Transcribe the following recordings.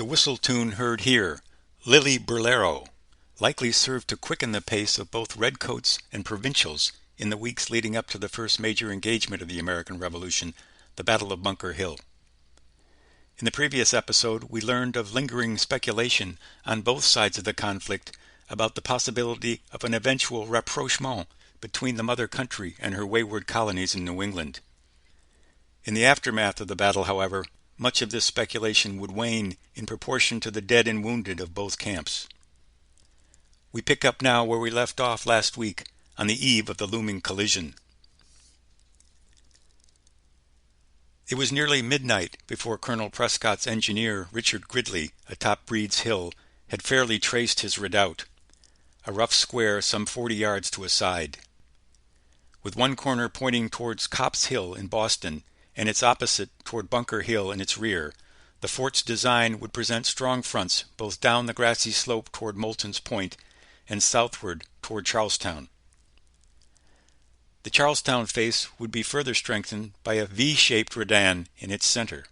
whistle tune heard here, Lilly Burlero, likely served to quicken the pace of both redcoats and provincials in the weeks leading up to the first major engagement of the American Revolution, the Battle of Bunker Hill. In the previous episode, we learned of lingering speculation on both sides of the conflict about the possibility of an eventual rapprochement between the mother country and her wayward colonies in New England. In the aftermath of the battle, however, much of this speculation would wane in proportion to the dead and wounded of both camps. We pick up now where we left off last week, on the eve of the looming collision. It was nearly midnight before Colonel Prescott's engineer, Richard Gridley, atop Breed's Hill, had fairly traced his redoubt, a rough square some 40 yards to a side. With one corner pointing towards Copp's Hill in Boston, and its opposite toward Bunker Hill in its rear, the fort's design would present strong fronts both down the grassy slope toward Moulton's Point and southward toward Charlestown. The Charlestown face would be further strengthened by a V-shaped redan in its center.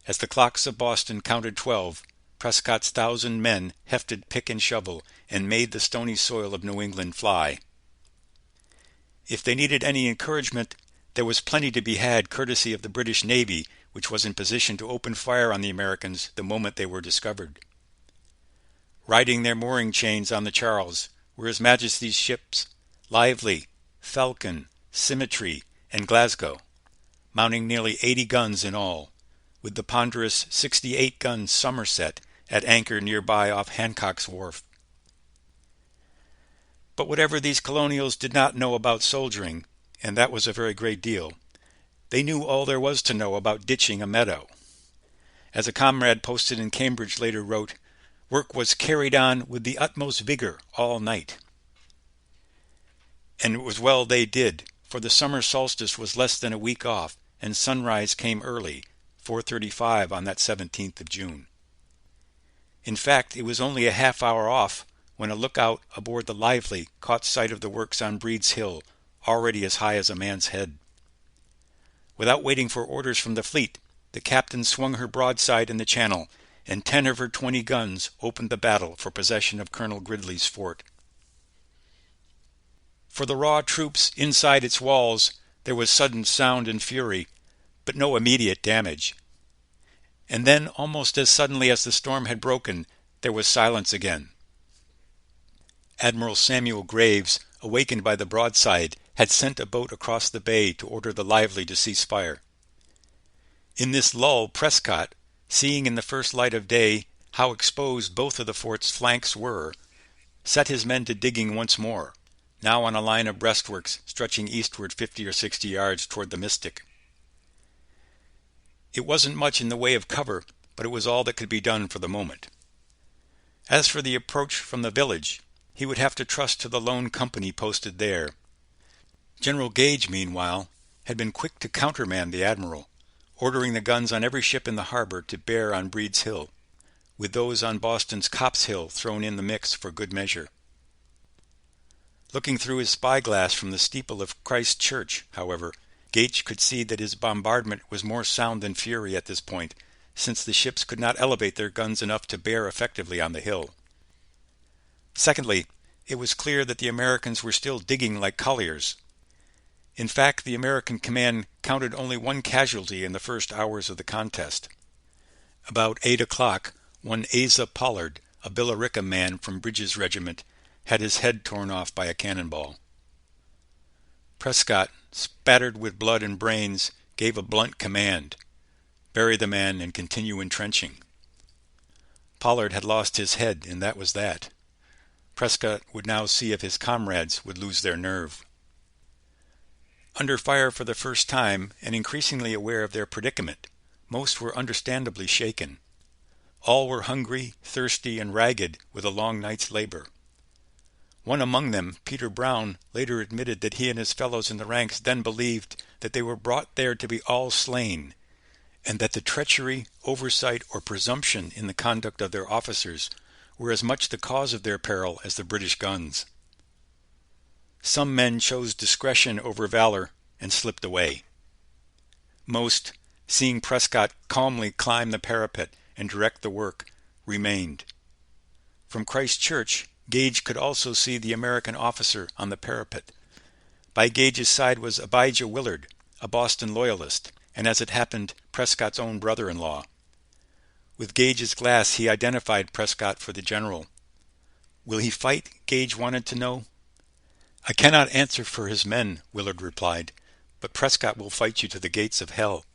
As the clocks of Boston counted 12, Prescott's 1,000 men hefted pick and shovel and made the stony soil of New England fly. If they needed any encouragement, there was plenty to be had courtesy of the British Navy, which was in position to open fire on the Americans the moment they were discovered. Riding their mooring chains on the Charles were His Majesty's ships Lively, Falcon, Symmetry, and Glasgow, mounting nearly 80 guns in all, with the ponderous 68-gun Somerset at anchor nearby off Hancock's Wharf. But whatever these colonials did not know about soldiering, and that was a very great deal, they knew all there was to know about ditching a meadow. As a comrade posted in Cambridge later wrote, work was carried on with the utmost vigor all night. And it was well they did, for the summer solstice was less than a week off, and sunrise came early, 4:35 on that 17th of June. In fact, it was only a half-hour off when a lookout aboard the Lively caught sight of the works on Breed's Hill, already as high as a man's head. Without waiting for orders from the fleet, the captain swung her broadside in the channel, and 10 of her 20 guns opened the battle for possession of Colonel Gridley's fort. For the raw troops inside its walls, there was sudden sound and fury, but no immediate damage. And then, almost as suddenly as the storm had broken, there was silence again. Admiral Samuel Graves, awakened by the broadside, had sent a boat across the bay to order the Lively to cease fire. In this lull, Prescott, seeing in the first light of day how exposed both of the fort's flanks were, set his men to digging once more, now on a line of breastworks stretching eastward 50 or 60 yards toward the Mystic. It wasn't much in the way of cover, but it was all that could be done for the moment. As for the approach from the village, he would have to trust to the lone company posted there. General Gage, meanwhile, had been quick to countermand the admiral, ordering the guns on every ship in the harbor to bear on Breed's Hill, with those on Boston's Copp's Hill thrown in the mix for good measure. Looking through his spyglass from the steeple of Christ Church, however, Gage could see that his bombardment was more sound than fury at this point, since the ships could not elevate their guns enough to bear effectively on the hill. Secondly, it was clear that the Americans were still digging like colliers. In fact, the American command counted only one casualty in the first hours of the contest. About 8 o'clock, one Asa Pollard, a Billerica man from Bridges' regiment, had his head torn off by a cannonball. Prescott, spattered with blood and brains, gave a blunt command: bury the man and continue entrenching. Pollard had lost his head, and that was that. Prescott would now see if his comrades would lose their nerve. Under fire for the first time, and increasingly aware of their predicament, most were understandably shaken. All were hungry, thirsty, and ragged with a long night's labor. One among them, Peter Brown, later admitted that he and his fellows in the ranks then believed that they were brought there to be all slain, and that the treachery, oversight, or presumption in the conduct of their officers were as much the cause of their peril as the British guns. Some men chose discretion over valor and slipped away. Most, seeing Prescott calmly climb the parapet and direct the work, remained. From Christ Church, Gage could also see the American officer on the parapet. By Gage's side was Abijah Willard, a Boston loyalist, and as it happened, Prescott's own brother-in-law. With Gage's glass, he identified Prescott for the general. "Will he fight?" Gage wanted to know. "I cannot answer for his men," Willard replied, "but Prescott will fight you to the gates of hell."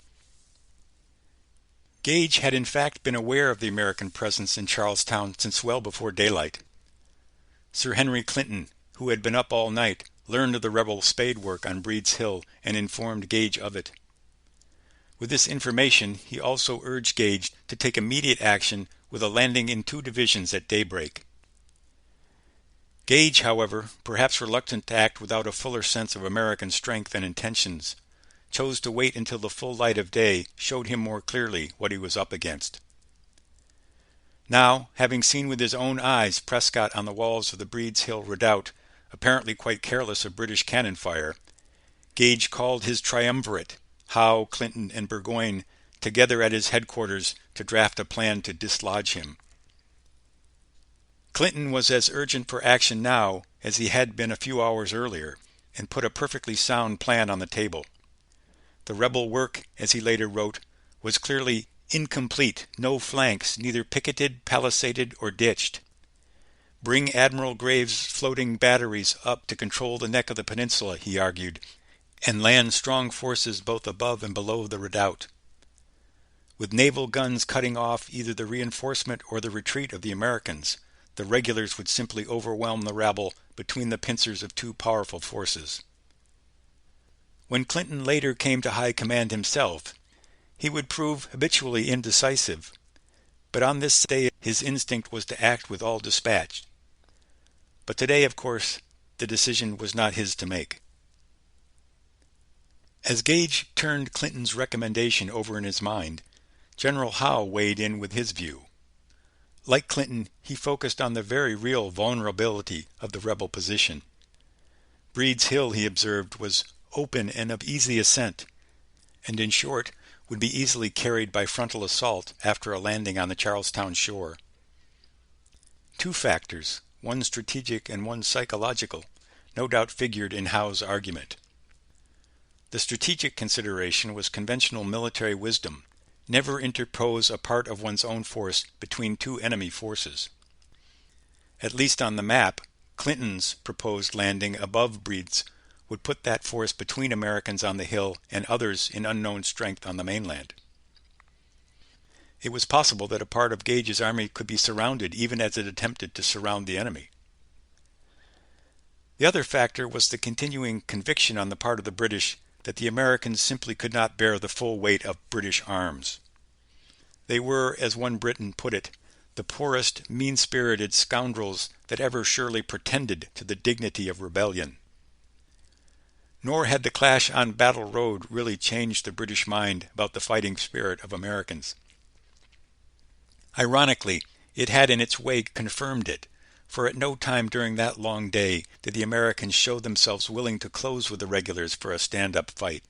Gage had in fact been aware of the American presence in Charlestown since well before daylight. Sir Henry Clinton, who had been up all night, learned of the rebel spade work on Breed's Hill and informed Gage of it. With this information, he also urged Gage to take immediate action with a landing in 2 divisions at daybreak. Gage, however, perhaps reluctant to act without a fuller sense of American strength and intentions, chose to wait until the full light of day showed him more clearly what he was up against. Now, having seen with his own eyes Prescott on the walls of the Breed's Hill redoubt, apparently quite careless of British cannon fire, Gage called his triumvirate, Howe, Clinton, and Burgoyne, together at his headquarters to draft a plan to dislodge him. Clinton was as urgent for action now as he had been a few hours earlier, and put a perfectly sound plan on the table. The rebel work, as he later wrote, was clearly incomplete, no flanks, neither picketed, palisaded, or ditched. Bring Admiral Graves' floating batteries up to control the neck of the peninsula, he argued, and land strong forces both above and below the redoubt. With naval guns cutting off either the reinforcement or the retreat of the Americans, the regulars would simply overwhelm the rabble between the pincers of 2 powerful forces. When Clinton later came to high command himself, he would prove habitually indecisive, but on this day his instinct was to act with all dispatch. But today, of course, the decision was not his to make. As Gage turned Clinton's recommendation over in his mind, General Howe weighed in with his view. Like Clinton, he focused on the very real vulnerability of the rebel position. Breed's Hill, he observed, was open and of easy ascent, and in short, would be easily carried by frontal assault after a landing on the Charlestown shore. 2 factors, one strategic and one psychological, no doubt figured in Howe's argument. The strategic consideration was conventional military wisdom: never interpose a part of one's own force between 2 enemy forces. At least on the map, Clinton's proposed landing above Breed's would put that force between Americans on the hill and others in unknown strength on the mainland. It was possible that a part of Gage's army could be surrounded even as it attempted to surround the enemy. The other factor was the continuing conviction on the part of the British that the Americans simply could not bear the full weight of British arms. They were, as one Briton put it, the poorest, mean-spirited scoundrels that ever surely pretended to the dignity of rebellion. Nor had the clash on Battle Road really changed the British mind about the fighting spirit of Americans. Ironically, it had in its way confirmed it, for at no time during that long day did the Americans show themselves willing to close with the regulars for a stand-up fight.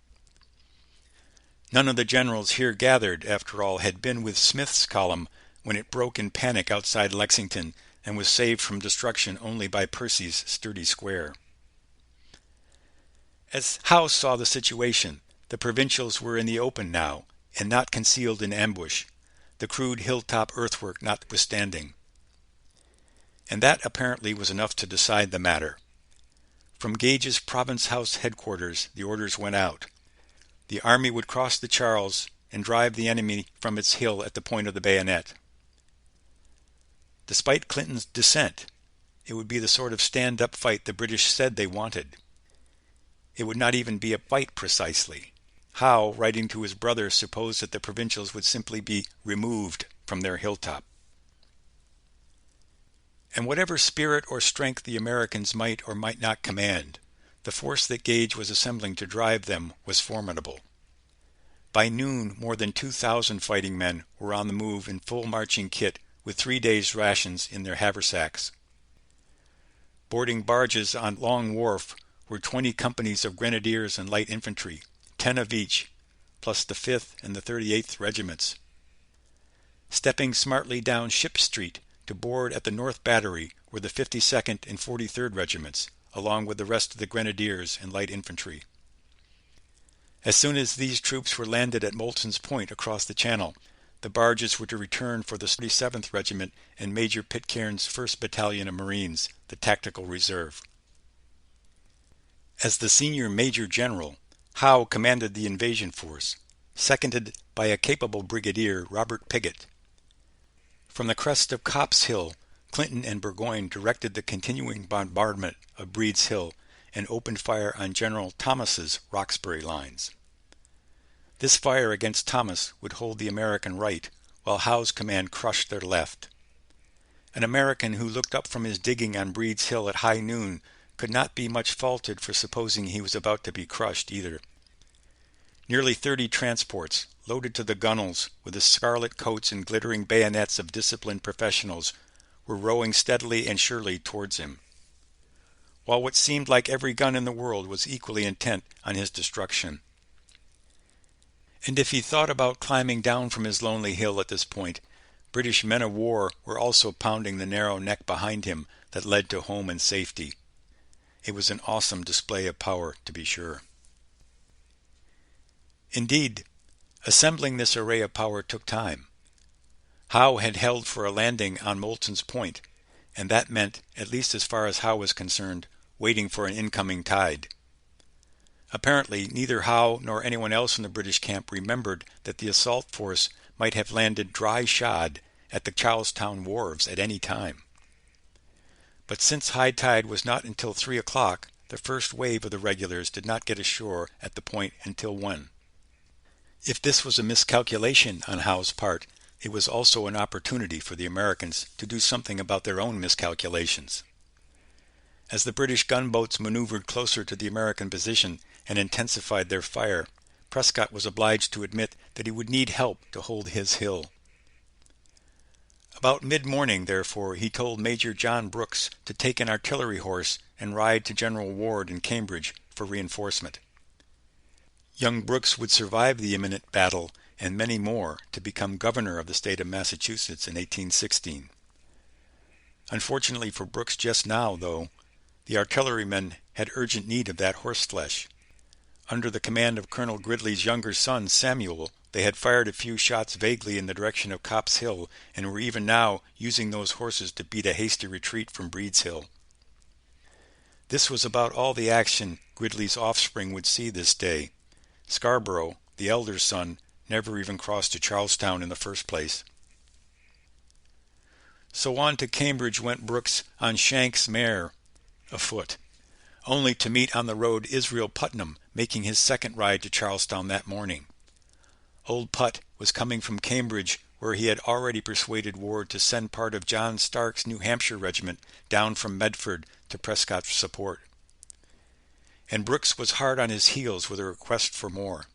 None of the generals here gathered, after all, had been with Smith's column when it broke in panic outside Lexington and was saved from destruction only by Percy's sturdy square. As Howe saw the situation, the provincials were in the open now, and not concealed in ambush, the crude hilltop earthwork notwithstanding. And that apparently was enough to decide the matter. From Gage's Province House headquarters, the orders went out. The army would cross the Charles and drive the enemy from its hill at the point of the bayonet. Despite Clinton's dissent, it would be the sort of stand-up fight the British said they wanted. It would not even be a fight precisely. Howe, writing to his brother, supposed that the provincials would simply be removed from their hilltop. And whatever spirit or strength the Americans might or might not command, the force that Gage was assembling to drive them was formidable. By noon, more than 2,000 fighting men were on the move in full marching kit with 3 days' rations in their haversacks. Boarding barges on Long Wharf were 20 companies of grenadiers and light infantry, 10 of each, plus the 5th and the 38th regiments. stepping smartly down Ship Street to board at the North Battery were the 52nd and 43rd Regiments, along with the rest of the Grenadiers and Light Infantry. As soon as these troops were landed at Moulton's Point across the Channel, the barges were to return for the 37th Regiment and Major Pitcairn's 1st Battalion of Marines, the Tactical Reserve. As the senior Major General, Howe commanded the invasion force, seconded by a capable brigadier, Robert Piggott. From the crest of Copp's Hill, Clinton and Burgoyne directed the continuing bombardment of Breed's Hill and opened fire on General Thomas's Roxbury lines. This fire against Thomas would hold the American right, while Howe's command crushed their left. An American who looked up from his digging on Breed's Hill at high noon could not be much faulted for supposing he was about to be crushed either. Nearly 30 transports, loaded to the gunwales with the scarlet coats and glittering bayonets of disciplined professionals, were rowing steadily and surely towards him, while what seemed like every gun in the world was equally intent on his destruction. And if he thought about climbing down from his lonely hill at this point, British men of war were also pounding the narrow neck behind him that led to home and safety. It was an awesome display of power, to be sure. Indeed, assembling this array of power took time. Howe had held for a landing on Moulton's Point, and that meant, at least as far as Howe was concerned, waiting for an incoming tide. Apparently, neither Howe nor anyone else in the British camp remembered that the assault force might have landed dry shod at the Charlestown wharves at any time. But since high tide was not until 3 o'clock, the first wave of the regulars did not get ashore at the point until 1. If this was a miscalculation on Howe's part, it was also an opportunity for the Americans to do something about their own miscalculations. As the British gunboats maneuvered closer to the American position and intensified their fire, Prescott was obliged to admit that he would need help to hold his hill. About mid-morning, therefore, he told Major John Brooks to take an artillery horse and ride to General Ward in Cambridge for reinforcement. Young Brooks would survive the imminent battle and many more to become governor of the state of Massachusetts in 1816. Unfortunately for Brooks just now, though, the artillerymen had urgent need of that horseflesh. Under the command of Colonel Gridley's younger son, Samuel, they had fired a few shots vaguely in the direction of Copp's Hill and were even now using those horses to beat a hasty retreat from Breed's Hill. This was about all the action Gridley's offspring would see this day. Scarborough, the elder son, never even crossed to Charlestown in the first place. So on to Cambridge went Brooks on Shank's mare, afoot, only to meet on the road Israel Putnam making his second ride to Charlestown that morning. Old Put was coming from Cambridge, where he had already persuaded Ward to send part of John Stark's New Hampshire regiment down from Medford to Prescott's support. And Brooks was hard on his heels with a request for more.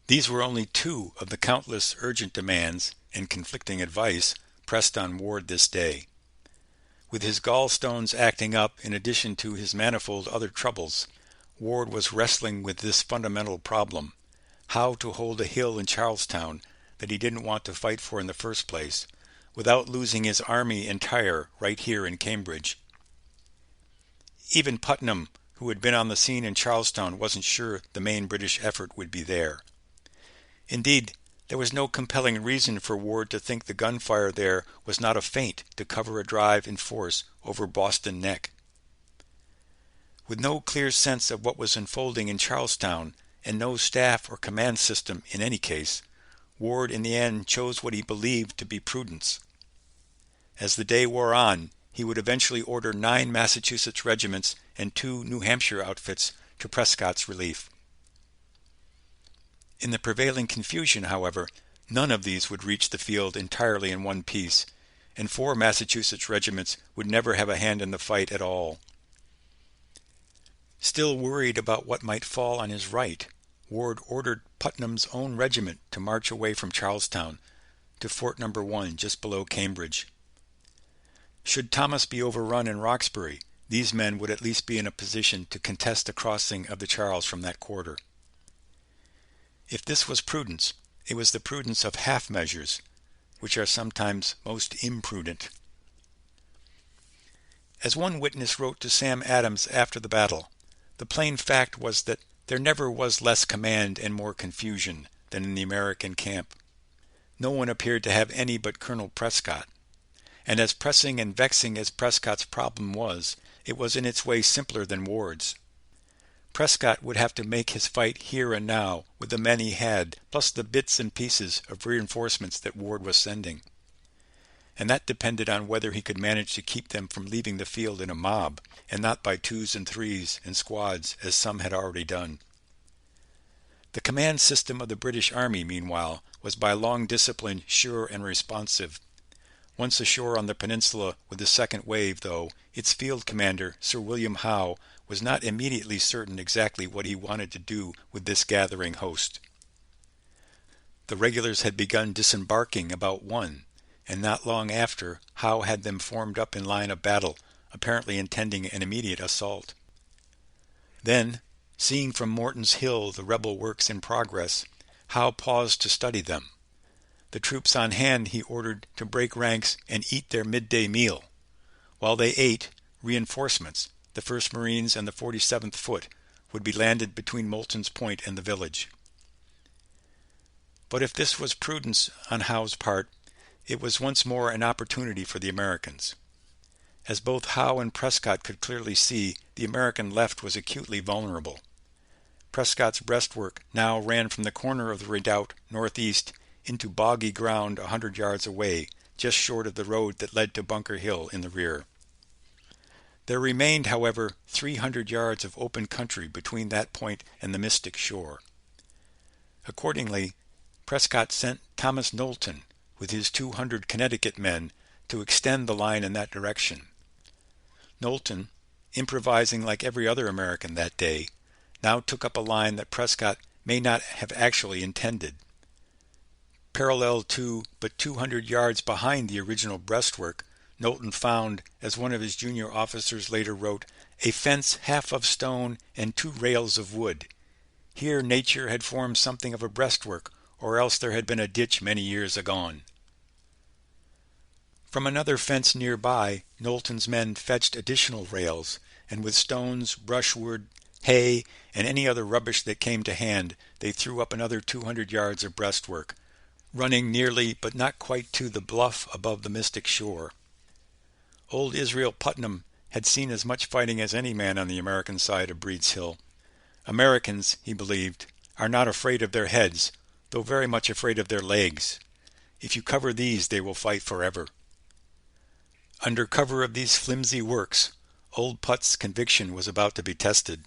These were only two of the countless urgent demands and conflicting advice pressed on Ward this day. With his gallstones acting up in addition to his manifold other troubles, Ward was wrestling with this fundamental problem: how to hold a hill in Charlestown that he didn't want to fight for in the first place, without losing his army entire right here in Cambridge. Even Putnam, who had been on the scene in Charlestown, wasn't sure the main British effort would be there. Indeed, there was no compelling reason for Ward to think the gunfire there was not a feint to cover a drive in force over Boston Neck. With no clear sense of what was unfolding in Charlestown, and no staff or command system in any case, Ward in the end chose what he believed to be prudence. As the day wore on, he would eventually order 9 Massachusetts regiments and 2 New Hampshire outfits to Prescott's relief. In the prevailing confusion, however, none of these would reach the field entirely in one piece, and 4 Massachusetts regiments would never have a hand in the fight at all. Still worried about what might fall on his right, Ward ordered Putnam's own regiment to march away from Charlestown to Fort No. 1 just below Cambridge. Should Thomas be overrun in Roxbury, these men would at least be in a position to contest the crossing of the Charles from that quarter. If this was prudence, it was the prudence of half measures, which are sometimes most imprudent. As one witness wrote to Sam Adams after the battle, the plain fact was that there never was less command and more confusion than in the American camp. No one appeared to have any but Colonel Prescott. And as pressing and vexing as Prescott's problem was, it was in its way simpler than Ward's. Prescott would have to make his fight here and now with the men he had, plus the bits and pieces of reinforcements that Ward was sending. And that depended on whether he could manage to keep them from leaving the field in a mob, and not by twos and threes and squads, as some had already done. The command system of the British Army, meanwhile, was by long discipline sure and responsive. Once ashore on the peninsula with the second wave, though, its field commander, Sir William Howe, was not immediately certain exactly what he wanted to do with this gathering host. The regulars had begun disembarking about 1, and not long after, Howe had them formed up in line of battle, apparently intending an immediate assault. Then, seeing from Morton's Hill the rebel works in progress, Howe paused to study them. The troops on hand he ordered to break ranks and eat their midday meal. While they ate, reinforcements, the 1st Marines and the 47th Foot, would be landed between Moulton's Point and the village. But if this was prudence on Howe's part, it was once more an opportunity for the Americans. As both Howe and Prescott could clearly see, the American left was acutely vulnerable. Prescott's breastwork now ran from the corner of the redoubt northeast into boggy ground 100 yards away, just short of the road that led to Bunker Hill in the rear. There remained, however, 300 yards of open country between that point and the Mystic shore. Accordingly, Prescott sent Thomas Knowlton with his 200 Connecticut men to extend the line in that direction. Knowlton, improvising like every other American that day, now took up a line that Prescott may not have actually intended. Parallel to, but 200 yards behind the original breastwork, Knowlton found, as one of his junior officers later wrote, a fence half of stone and 2 rails of wood. Here nature had formed something of a breastwork, or else there had been a ditch many years agone. From another fence nearby, Knowlton's men fetched additional rails, and with stones, brushwood, hay, and any other rubbish that came to hand, they threw up another 200 yards of breastwork, running nearly but not quite to the bluff above the Mystic shore. Old Israel Putnam had seen as much fighting as any man on the American side of Breed's Hill. Americans, he believed, are not afraid of their heads, though very much afraid of their legs. If you cover these, they will fight forever. Under cover of these flimsy works, old Put's conviction was about to be tested.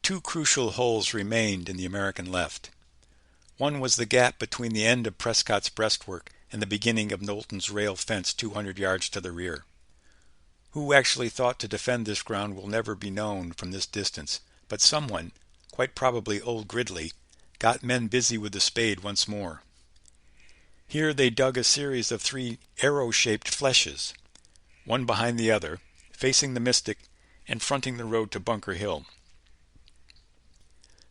2 crucial holes remained in the American left. One was the gap between the end of Prescott's breastwork and the beginning of Knowlton's rail fence 200 yards to the rear. Who actually thought to defend this ground will never be known from this distance, but someone, quite probably old Gridley, got men busy with the spade once more. Here they dug a series of 3 arrow-shaped flèches, one behind the other, facing the Mystic and fronting the road to Bunker Hill.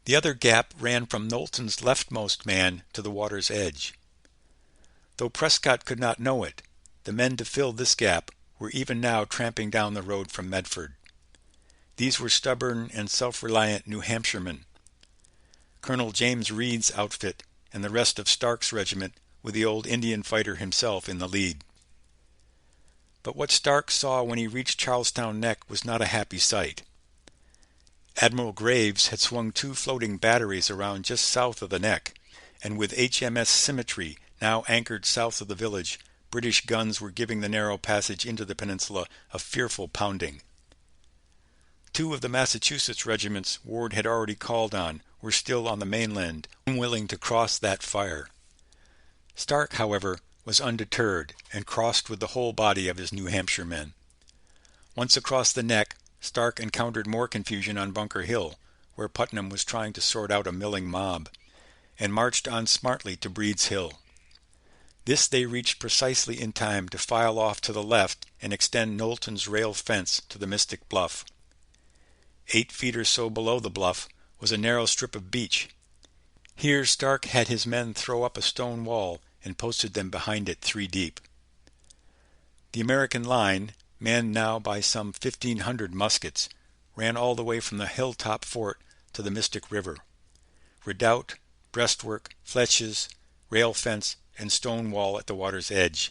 The other gap ran from Knowlton's leftmost man to the water's edge. Though Prescott could not know it, the men to fill this gap were even now tramping down the road from Medford. These were stubborn and self-reliant New Hampshiremen. Colonel James Reed's outfit and the rest of Stark's regiment, with the old Indian fighter himself in the lead. But what Stark saw when he reached Charlestown Neck was not a happy sight. Admiral Graves had swung 2 floating batteries around just south of the neck, and with HMS Symmetry now anchored south of the village, British guns were giving the narrow passage into the peninsula a fearful pounding. 2 of the Massachusetts regiments Ward had already called on were still on the mainland, unwilling to cross that fire. Stark, however, was undeterred and crossed with the whole body of his New Hampshire men. Once across the neck, Stark encountered more confusion on Bunker Hill, where Putnam was trying to sort out a milling mob, and marched on smartly to Breed's Hill. This they reached precisely in time to file off to the left and extend Knowlton's rail fence to the Mystic Bluff. 8 feet or so below the bluff was a narrow strip of beach. Here Stark had his men throw up a stone wall and posted them behind it 3 deep. The American line, manned now by some 1,500 muskets, ran all the way from the hilltop fort to the Mystic River. Redoubt, breastwork, fletches, rail fence, and stone wall at the water's edge.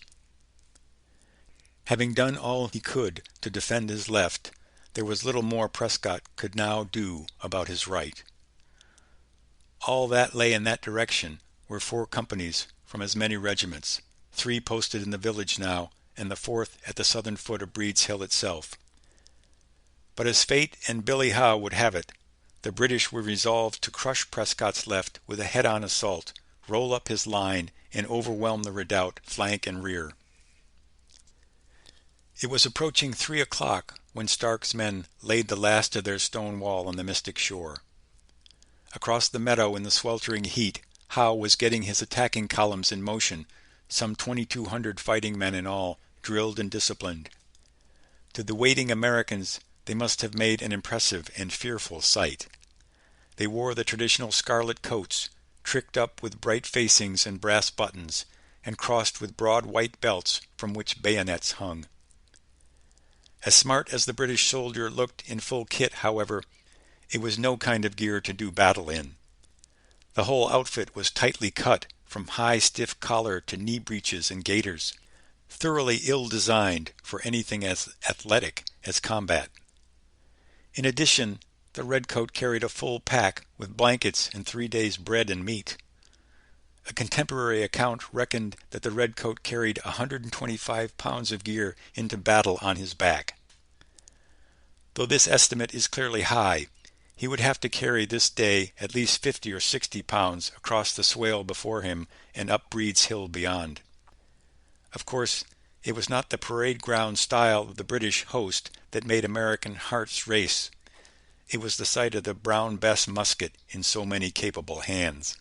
Having done all he could to defend his left, there was little more Prescott could now do about his right. All that lay in that direction were 4 companies from as many regiments, 3 posted in the village now, and the 4th at the southern foot of Breed's Hill itself. But as fate and Billy Howe would have it, the British were resolved to crush Prescott's left with a head-on assault, roll up his line, and overwhelm the redoubt flank and rear. It was approaching 3 o'clock when Stark's men laid the last of their stone wall on the Mystic shore. Across the meadow in the sweltering heat, Howe was getting his attacking columns in motion, some 2,200 fighting men in all, drilled and disciplined. To the waiting Americans, they must have made an impressive and fearful sight. They wore the traditional scarlet coats, tricked up with bright facings and brass buttons, and crossed with broad white belts from which bayonets hung. As smart as the British soldier looked in full kit, however, it was no kind of gear to do battle in. The whole outfit was tightly cut, from high stiff collar to knee breeches and gaiters, thoroughly ill-designed for anything as athletic as combat. In addition, the redcoat carried a full pack with blankets and 3 days' bread and meat. A contemporary account reckoned that the redcoat carried 125 pounds of gear into battle on his back. Though this estimate is clearly high, he would have to carry this day at least 50 or 60 pounds across the swale before him and up Breed's Hill beyond. Of course, it was not the parade ground style of the British host that made American hearts race. It was the sight of the Brown Bess musket in so many capable hands.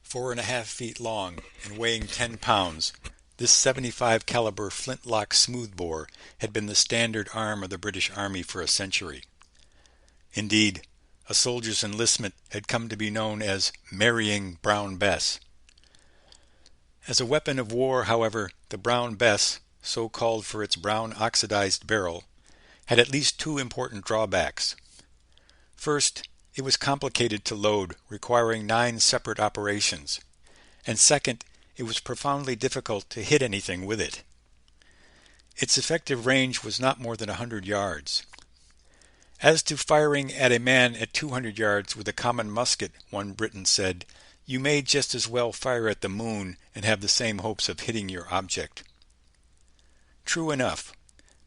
4.5 feet long and weighing 10 pounds, this 75 caliber flintlock smoothbore had been the standard arm of the British Army for a century. Indeed, a soldier's enlistment had come to be known as marrying Brown Bess. As a weapon of war, however, the Brown Bess, so called for its brown oxidized barrel, had at least 2 important drawbacks. First, it was complicated to load, requiring 9 separate operations, and second, it was profoundly difficult to hit anything with it. Its effective range was not more than 100 yards. As to firing at a man at 200 yards with a common musket, one Briton said, you may just as well fire at the moon and have the same hopes of hitting your object. True enough,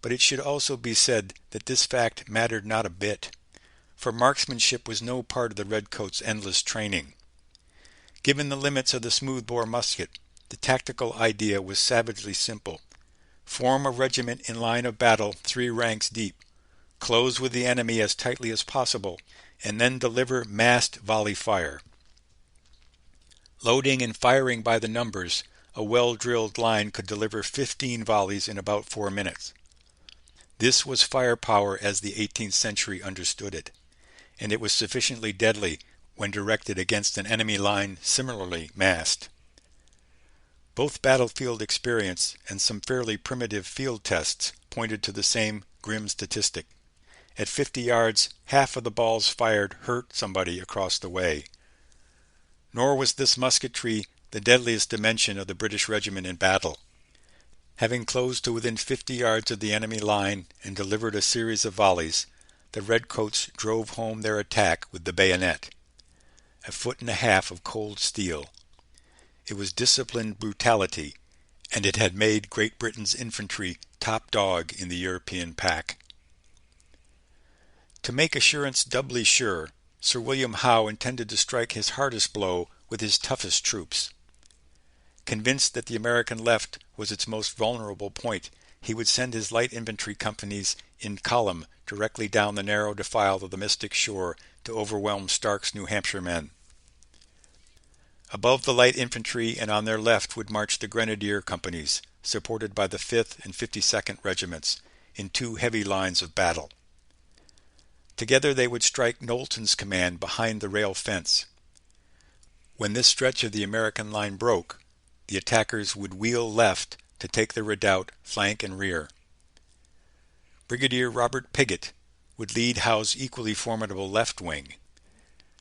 but it should also be said that this fact mattered not a bit, for marksmanship was no part of the redcoats' endless training. Given the limits of the smoothbore musket, the tactical idea was savagely simple. Form a regiment in line of battle 3 ranks deep, close with the enemy as tightly as possible, and then deliver massed volley fire. Loading and firing by the numbers, a well-drilled line could deliver 15 volleys in about 4 minutes. This was firepower as the 18th century understood it, and it was sufficiently deadly when directed against an enemy line similarly massed. Both battlefield experience and some fairly primitive field tests pointed to the same grim statistic. At 50 yards, half of the balls fired hurt somebody across the way. Nor was this musketry the deadliest dimension of the British regiment in battle. Having closed to within 50 yards of the enemy line and delivered a series of volleys, the redcoats drove home their attack with the bayonet. 1.5 feet of cold steel. It was disciplined brutality, and it had made Great Britain's infantry top dog in the European pack. To make assurance doubly sure, Sir William Howe intended to strike his hardest blow with his toughest troops. Convinced that the American left was its most vulnerable point, he would send his light infantry companies in column directly down the narrow defile of the Mystic shore to overwhelm Stark's New Hampshire men. Above the light infantry and on their left would march the grenadier companies, supported by the 5th and 52nd regiments, in 2 heavy lines of battle. Together they would strike Knowlton's command behind the rail fence. When this stretch of the American line broke, the attackers would wheel left to take the redoubt flank and rear. Brigadier Robert Piggott would lead Howe's equally formidable left wing.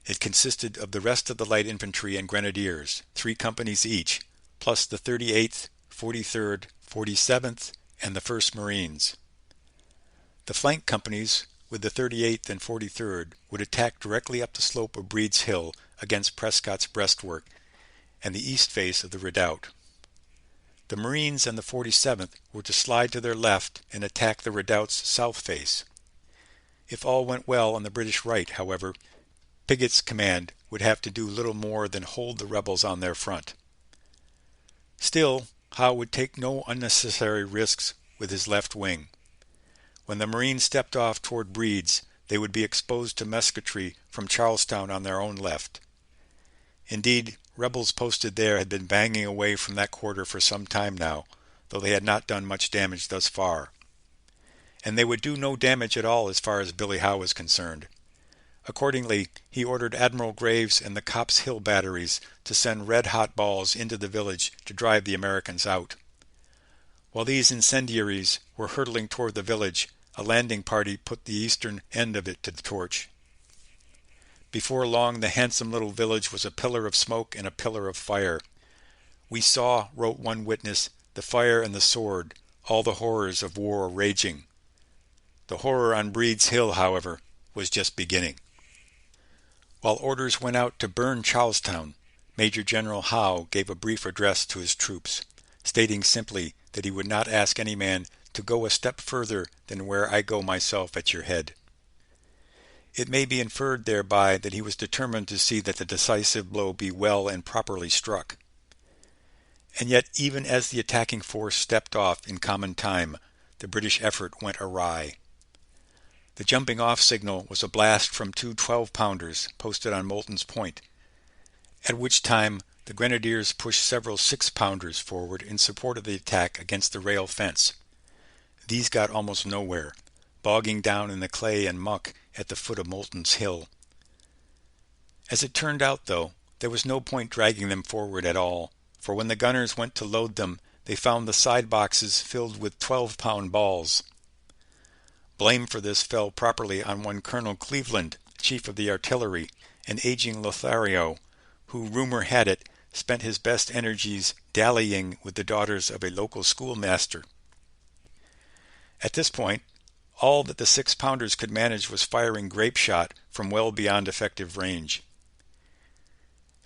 It consisted of the rest of the light infantry and grenadiers, 3 companies each, plus the 38th, 43rd, 47th, and the 1st Marines. The flank companies, with the 38th and 43rd, would attack directly up the slope of Breed's Hill against Prescott's breastwork and the east face of the redoubt. The Marines and the 47th were to slide to their left and attack the redoubt's south face. If all went well on the British right, however, Piggott's command would have to do little more than hold the rebels on their front. Still, Howe would take no unnecessary risks with his left wing. When the Marines stepped off toward Breed's, they would be exposed to musketry from Charlestown on their own left. Indeed, rebels posted there had been banging away from that quarter for some time now, though they had not done much damage thus far. And they would do no damage at all as far as Billy Howe was concerned. Accordingly, he ordered Admiral Graves and the Copp's Hill batteries to send red-hot balls into the village to drive the Americans out. While these incendiaries were hurtling toward the village, a landing party put the eastern end of it to the torch. Before long, the handsome little village was a pillar of smoke and a pillar of fire. "We saw," wrote one witness, "the fire and the sword, all the horrors of war raging." The horror on Breed's Hill, however, was just beginning. While orders went out to burn Charlestown, Major General Howe gave a brief address to his troops, stating simply that he would not ask any man to go a step further than where I go myself at your head. It may be inferred thereby that he was determined to see that the decisive blow be well and properly struck. And yet, even as the attacking force stepped off in common time, the British effort went awry. The jumping-off signal was a blast from 2 12-pounders posted on Moulton's Point, at which time the grenadiers pushed several 6-pounders forward in support of the attack against the rail fence. These got almost nowhere, bogging down in the clay and muck at the foot of Moulton's Hill. As it turned out, though, there was no point dragging them forward at all, for when the gunners went to load them, they found the side boxes filled with 12-pound balls. Blame for this fell properly on one Colonel Cleveland, chief of the artillery, an aging Lothario, who, rumor had it, spent his best energies dallying with the daughters of a local schoolmaster. At this point, all that the 6-pounders could manage was firing grape shot from well beyond effective range.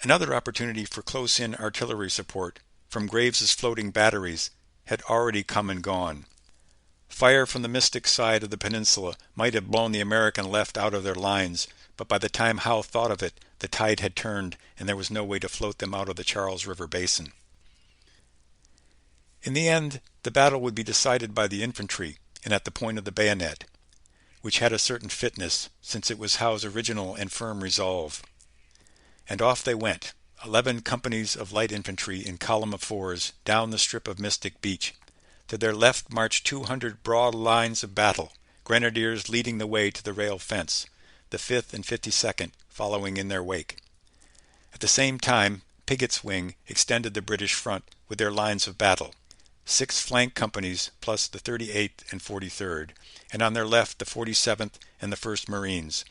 Another opportunity for close-in artillery support from Graves's floating batteries had already come and gone. Fire from the Mystic side of the peninsula might have blown the American left out of their lines, but by the time Howe thought of it, the tide had turned and there was no way to float them out of the Charles River basin. In the end, the battle would be decided by the infantry and at the point of the bayonet, which had a certain fitness, since it was Howe's original and firm resolve. And off they went, 11 companies of light infantry in column of fours down the strip of Mystic Beach. To their left marched 200 broad lines of battle, grenadiers leading the way to the rail fence, the 5th and 52nd following in their wake. At the same time, Piggott's wing extended the British front with their lines of battle, 6 flank companies plus the 38th and 43rd, and on their left the 47th and the 1st Marines,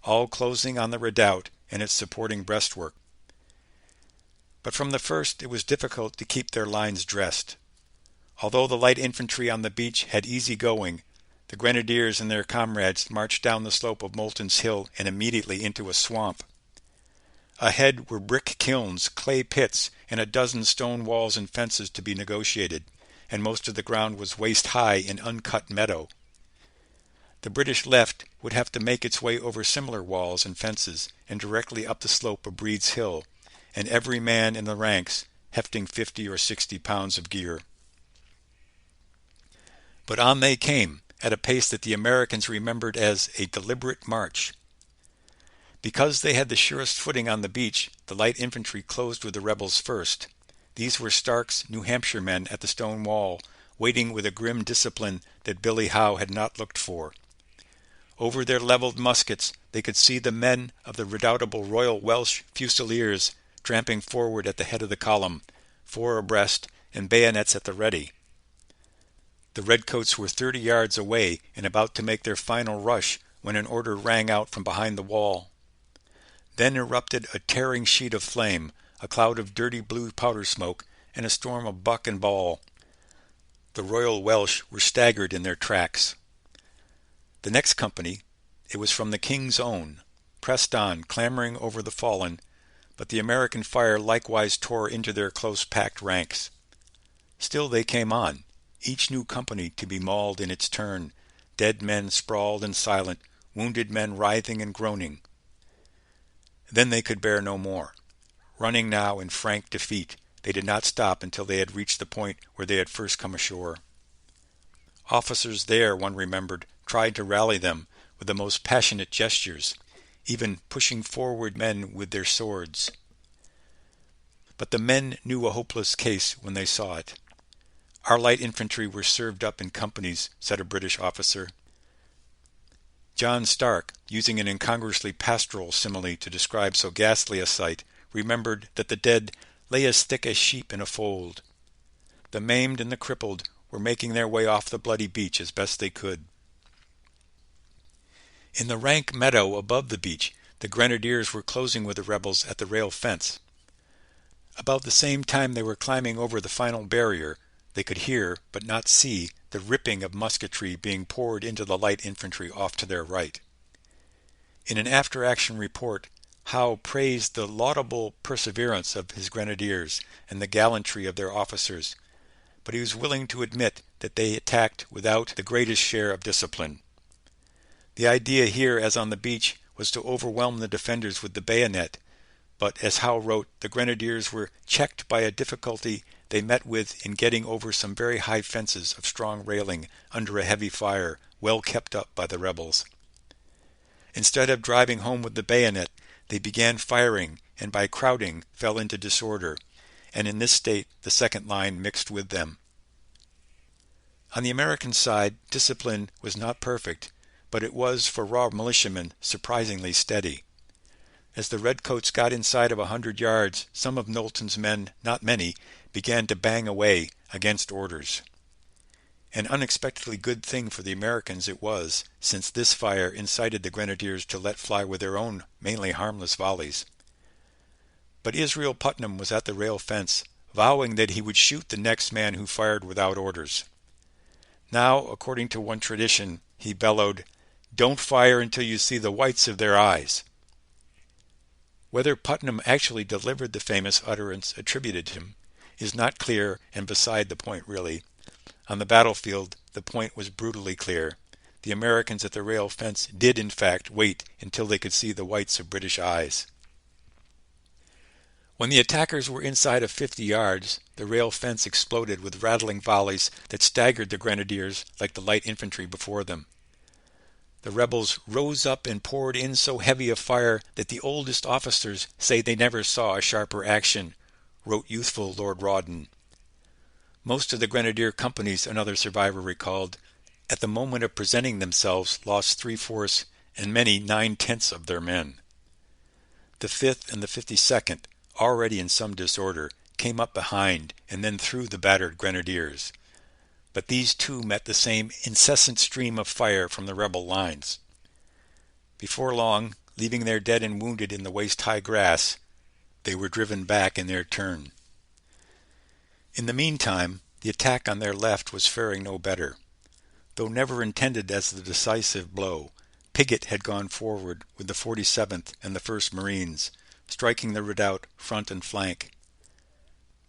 all closing on the redoubt and its supporting breastwork. But from the first it was difficult to keep their lines dressed. Although the light infantry on the beach had easy going, the grenadiers and their comrades marched down the slope of Moulton's Hill and immediately into a swamp. Ahead were brick kilns, clay pits, and a dozen stone walls and fences to be negotiated, and most of the ground was waist-high in uncut meadow. The British left would have to make its way over similar walls and fences and directly up the slope of Breed's Hill, and every man in the ranks hefting 50 or 60 pounds of gear. But on they came, at a pace that the Americans remembered as a deliberate march. Because they had the surest footing on the beach, the light infantry closed with the rebels first. These were Stark's New Hampshire men at the stone wall, waiting with a grim discipline that Billy Howe had not looked for. Over their leveled muskets they could see the men of the redoubtable Royal Welsh Fusiliers tramping forward at the head of the column, 4 abreast and bayonets at the ready. The redcoats were 30 yards away and about to make their final rush when an order rang out from behind the wall. Then erupted a tearing sheet of flame, a cloud of dirty blue powder smoke, and a storm of buck and ball. The Royal Welsh were staggered in their tracks. The next company, it was from the King's Own, pressed on, clambering over the fallen, but the American fire likewise tore into their close-packed ranks. Still they came on, each new company to be mauled in its turn, dead men sprawled and silent, wounded men writhing and groaning. Then they could bear no more. Running now in frank defeat, they did not stop until they had reached the point where they had first come ashore. Officers there, one remembered, tried to rally them with the most passionate gestures, even pushing forward men with their swords. But the men knew a hopeless case when they saw it. "Our light infantry were served up in companies," said a British officer. John Stark, using an incongruously pastoral simile to describe so ghastly a sight, remembered that the dead lay as thick as sheep in a fold. The maimed and the crippled were making their way off the bloody beach as best they could. In the rank meadow above the beach, the grenadiers were closing with the rebels at the rail fence. About the same time they were climbing over the final barrier, they could hear, but not see, the ripping of musketry being poured into the light infantry off to their right. In an after-action report, Howe praised the laudable perseverance of his grenadiers and the gallantry of their officers, but he was willing to admit that they attacked without the greatest share of discipline. The idea here, as on the beach, was to overwhelm the defenders with the bayonet, but, as Howe wrote, the grenadiers were checked by a difficulty they met with in getting over some very high fences of strong railing under a heavy fire, well kept up by the rebels. Instead of driving home with the bayonet, they began firing, and by crowding fell into disorder, and in this state the second line mixed with them. On the American side, discipline was not perfect, but it was, for raw militiamen, surprisingly steady. As the redcoats got inside of 100 yards, some of Knowlton's men, not many, began to bang away against orders. An unexpectedly good thing for the Americans it was, since this fire incited the grenadiers to let fly with their own mainly harmless volleys. But Israel Putnam was at the rail fence, vowing that he would shoot the next man who fired without orders. Now, according to one tradition, he bellowed, "Don't fire until you see the whites of their eyes." Whether Putnam actually delivered the famous utterance attributed to him is not clear and beside the point really. On the battlefield, the point was brutally clear. The Americans at the rail fence did, in fact, wait until they could see the whites of British eyes. When the attackers were inside of 50 yards, the rail fence exploded with rattling volleys that staggered the grenadiers like the light infantry before them. The rebels rose up and poured in so heavy a fire that the oldest officers say they never saw a sharper action, wrote youthful Lord Rawdon. Most of the grenadier companies, another survivor recalled, at the moment of presenting themselves lost 3/4 and many 9/10 of their men. The 5th and the 52nd, already in some disorder, came up behind and then through the battered grenadiers. But these too met the same incessant stream of fire from the rebel lines. Before long, leaving their dead and wounded in the waist-high grass, they were driven back in their turn. In the meantime, the attack on their left was faring no better. Though never intended as the decisive blow, Piggott had gone forward with the 47th and the 1st Marines, striking the redoubt front and flank.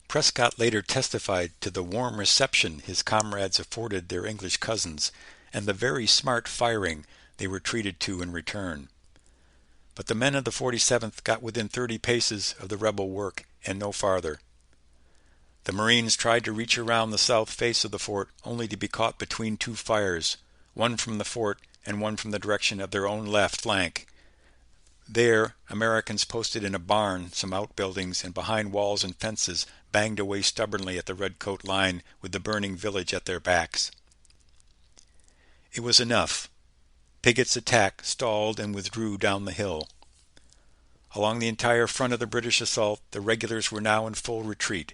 Prescott later testified to the warm reception his comrades afforded their English cousins, and the very smart firing they were treated to in return. But the men of the 47th got within 30 paces of the rebel work, and no farther. The Marines tried to reach around the south face of the fort, only to be caught between 2 fires, one from the fort and one from the direction of their own left flank. There, Americans posted in a barn, some outbuildings, and behind walls and fences, banged away stubbornly at the redcoat line with the burning village at their backs. It was enough. Piggott's attack stalled and withdrew down the hill. Along the entire front of the British assault, the regulars were now in full retreat.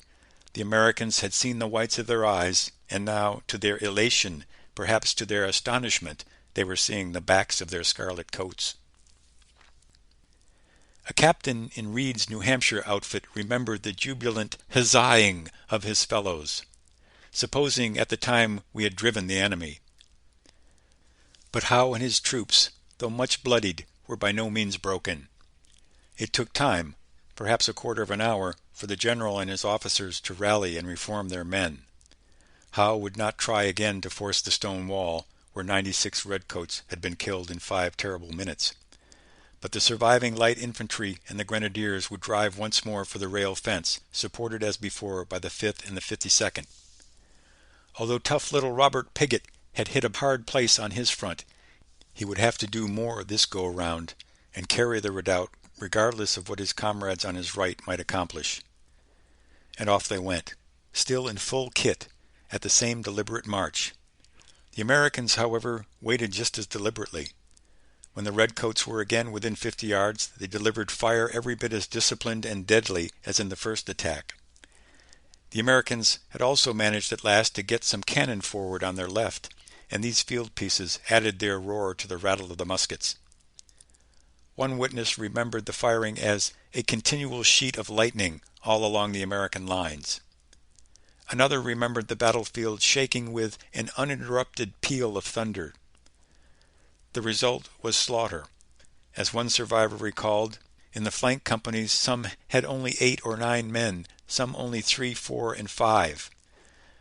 The Americans had seen the whites of their eyes, and now, to their elation, perhaps to their astonishment, they were seeing the backs of their scarlet coats. A captain in Reed's New Hampshire outfit remembered the jubilant huzzaing of his fellows, supposing at the time we had driven the enemy. But Howe and his troops, though much bloodied, were by no means broken. It took time, perhaps a quarter of an hour, for the general and his officers to rally and reform their men. Howe would not try again to force the stone wall, where 96 redcoats had been killed in 5 terrible minutes. But the surviving light infantry and the grenadiers would drive once more for the rail fence, supported as before by the 5th and the 52nd. Although tough little Robert Piggott had hit a hard place on his front, he would have to do more this go-around and carry the redoubt regardless of what his comrades on his right might accomplish. And off they went, still in full kit, at the same deliberate march. The Americans, however, waited just as deliberately. When the redcoats were again within 50 yards, they delivered fire every bit as disciplined and deadly as in the first attack. The Americans had also managed at last to get some cannon forward on their left, and these field pieces added their roar to the rattle of the muskets. One witness remembered the firing as a continual sheet of lightning all along the American lines. Another remembered the battlefield shaking with an uninterrupted peal of thunder. The result was slaughter. As one survivor recalled, in the flank companies some had only 8 or 9 men, some only 3, 4, and 5.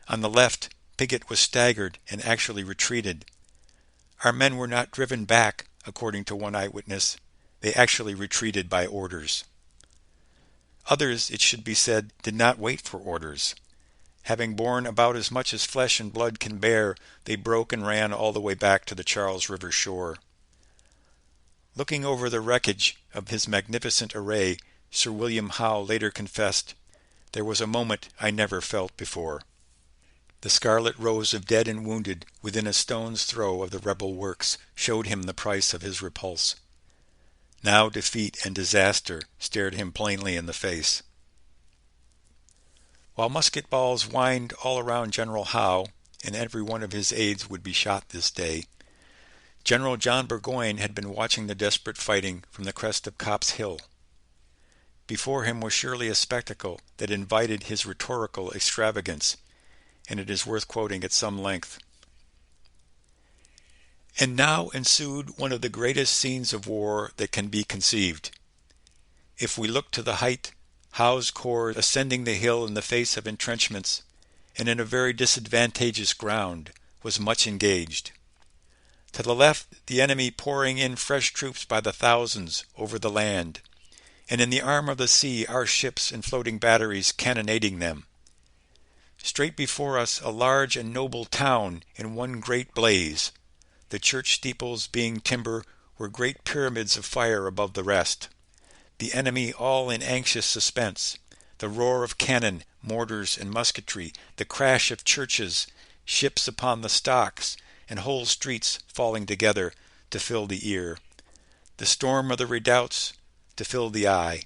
On the left, Piggott was staggered and actually retreated. Our men were not driven back, according to one eyewitness. They actually retreated by orders. Others, it should be said, did not wait for orders. Having borne about as much as flesh and blood can bear, they broke and ran all the way back to the Charles River shore. Looking over the wreckage of his magnificent array, Sir William Howe later confessed, "There was a moment I never felt before." The scarlet rows of dead and wounded within a stone's throw of the rebel works showed him the price of his repulse. Now defeat and disaster stared him plainly in the face. While musket balls whined all around General Howe, and every one of his aides would be shot this day, General John Burgoyne had been watching the desperate fighting from the crest of Copp's Hill. Before him was surely a spectacle that invited his rhetorical extravagance, and it is worth quoting at some length. And now ensued one of the greatest scenes of war that can be conceived. If we look to the height, Howe's corps ascending the hill in the face of entrenchments, and in a very disadvantageous ground, was much engaged. To the left, the enemy pouring in fresh troops by the thousands over the land, and in the arm of the sea our ships and floating batteries cannonading them. Straight before us a large and noble town in one great blaze. The church steeples, being timber, were great pyramids of fire above the rest. The enemy all in anxious suspense. The roar of cannon, mortars, and musketry, the crash of churches, ships upon the stocks, and whole streets falling together to fill the ear. The storm of the redoubts to fill the eye.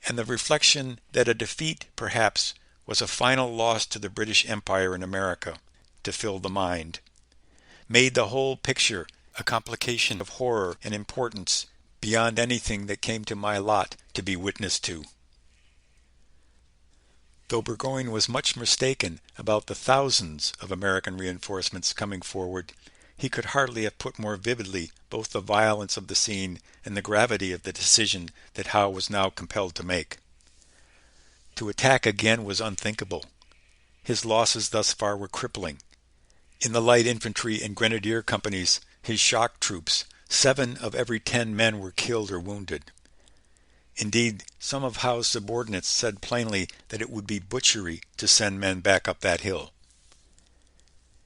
And the reflection that a defeat, perhaps, was a final loss to the British Empire in America, to fill the mind, made the whole picture a complication of horror and importance beyond anything that came to my lot to be witness to. Though Burgoyne was much mistaken about the thousands of American reinforcements coming forward, he could hardly have put more vividly both the violence of the scene and the gravity of the decision that Howe was now compelled to make. To attack again was unthinkable. His losses thus far were crippling. In the light infantry and grenadier companies, his shock troops, 7 of every 10 men were killed or wounded. Indeed, some of Howe's subordinates said plainly that it would be butchery to send men back up that hill.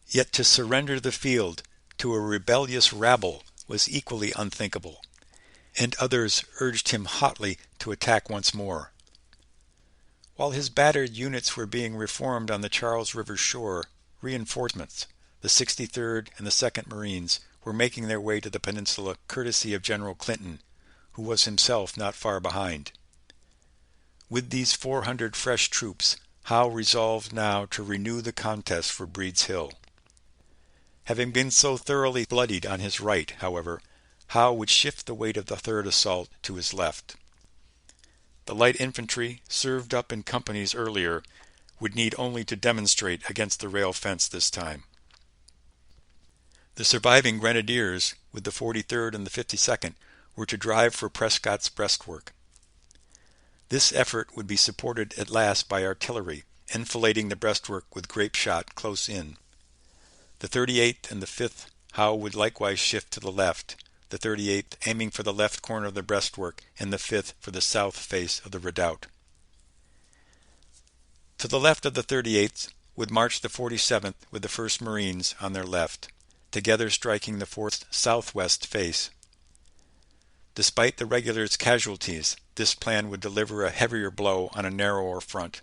Yet to surrender the field to a rebellious rabble was equally unthinkable, and others urged him hotly to attack once more. While his battered units were being reformed on the Charles River shore, reinforcements, the 63rd and the 2nd Marines, were making their way to the peninsula courtesy of General Clinton, who was himself not far behind. With these 400 fresh troops, Howe resolved now to renew the contest for Breed's Hill. Having been so thoroughly bloodied on his right, however, Howe would shift the weight of the third assault to his left. The light infantry, served up in companies earlier, would need only to demonstrate against the rail fence this time. The surviving grenadiers, with the 43rd and the 52nd, were to drive for Prescott's breastwork. This effort would be supported at last by artillery, enfilading the breastwork with grape shot close in. The 38th and the 5th Howe would likewise shift to the left, the 38th aiming for the left corner of the breastwork and the 5th for the south face of the redoubt. To the left of the 38th would march the 47th with the 1st Marines on their left, together striking the 4th southwest face. Despite the regulars' casualties, this plan would deliver a heavier blow on a narrower front.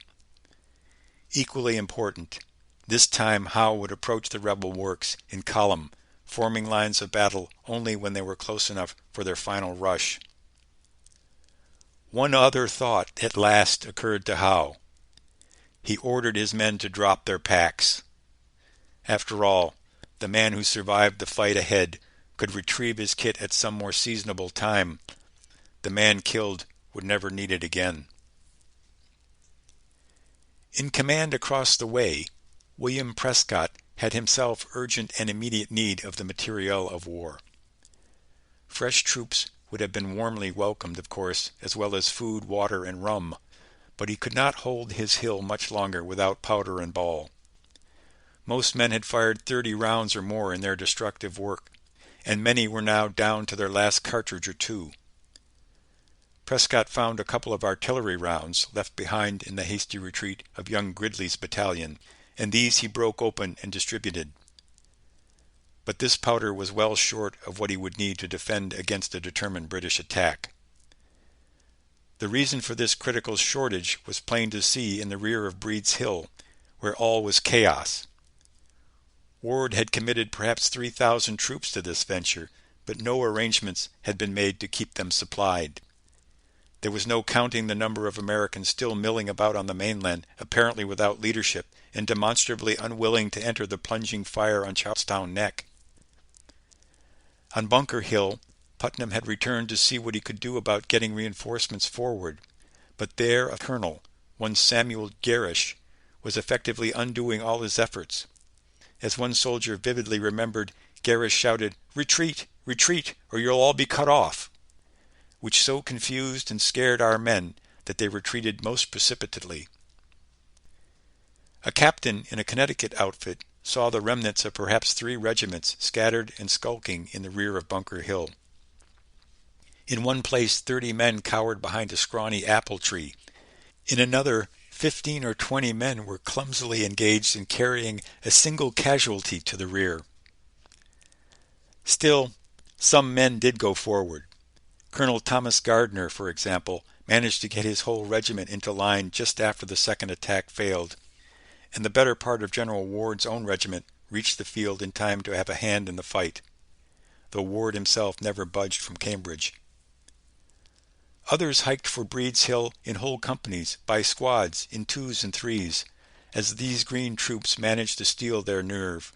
Equally important, this time Howe would approach the rebel works in column, forming lines of battle only when they were close enough for their final rush. One other thought at last occurred to Howe. He ordered his men to drop their packs. After all, the man who survived the fight ahead could retrieve his kit at some more seasonable time. The man killed would never need it again. In command across the way, William Prescott had himself urgent and immediate need of the materiel of war. Fresh troops would have been warmly welcomed, of course, as well as food, water, and rum, but he could not hold his hill much longer without powder and ball. Most men had fired 30 rounds or more in their destructive work, and many were now down to their last cartridge or two. Prescott found a couple of artillery rounds left behind in the hasty retreat of young Gridley's battalion, and these he broke open and distributed. But this powder was well short of what he would need to defend against a determined British attack. The reason for this critical shortage was plain to see in the rear of Breed's Hill, where all was chaos. Ward had committed perhaps 3,000 troops to this venture, but no arrangements had been made to keep them supplied. There was no counting the number of Americans still milling about on the mainland, apparently without leadership, and demonstrably unwilling to enter the plunging fire on Charlestown Neck. On Bunker Hill, Putnam had returned to see what he could do about getting reinforcements forward, but there a colonel, one Samuel Garish, was effectively undoing all his efforts. As one soldier vividly remembered, Garish shouted, "Retreat! Retreat, or you'll all be cut off!" which so confused and scared our men that they retreated most precipitately. A captain in a Connecticut outfit saw the remnants of perhaps 3 regiments scattered and skulking in the rear of Bunker Hill. In one place 30 men cowered behind a scrawny apple tree. In another, 15 or 20 men were clumsily engaged in carrying a single casualty to the rear. Still, some men did go forward. Colonel Thomas Gardner, for example, managed to get his whole regiment into line just after the second attack failed, and the better part of General Ward's own regiment reached the field in time to have a hand in the fight, though Ward himself never budged from Cambridge. Others hiked for Breed's Hill in whole companies, by squads, in 2s and 3s, as these green troops managed to steel their nerve.